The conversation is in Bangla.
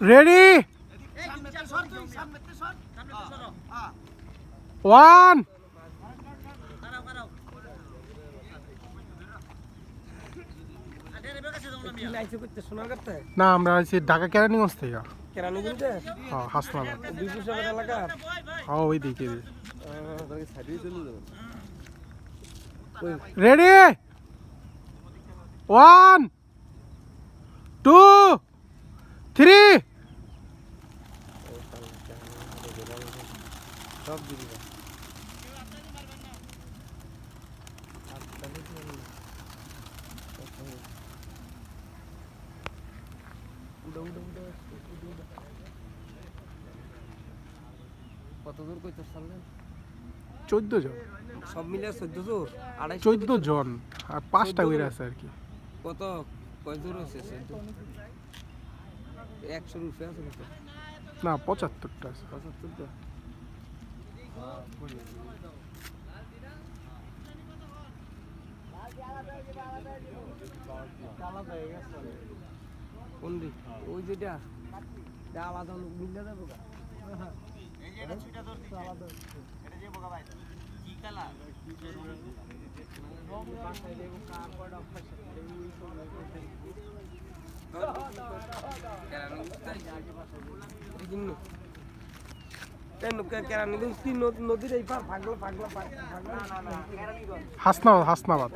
রেডি 1 না আমরা আছি ঢাকা কেরানীগঞ্জ থেকে হাসনাবাদ হ্যাঁ ওই দিকে রেডি 1 2 3 কত দূর কইতে সামনে 14 জন সব মিলে 14 দূর 14 জন আর 5টা কইরা আছে আর কি কত কয় দূর আছে 100 রুপিয়া আছে না 75টা আছে 75টা কোন দিক ওই যেটা আলাদা মিলে যাবো এই যে এটা ছুটা ধরছি আলাদা এটা যে বোকা ভাই কি কালার বাসায় দেব কার পড়া ফাশন এই সব হাসনাবাদ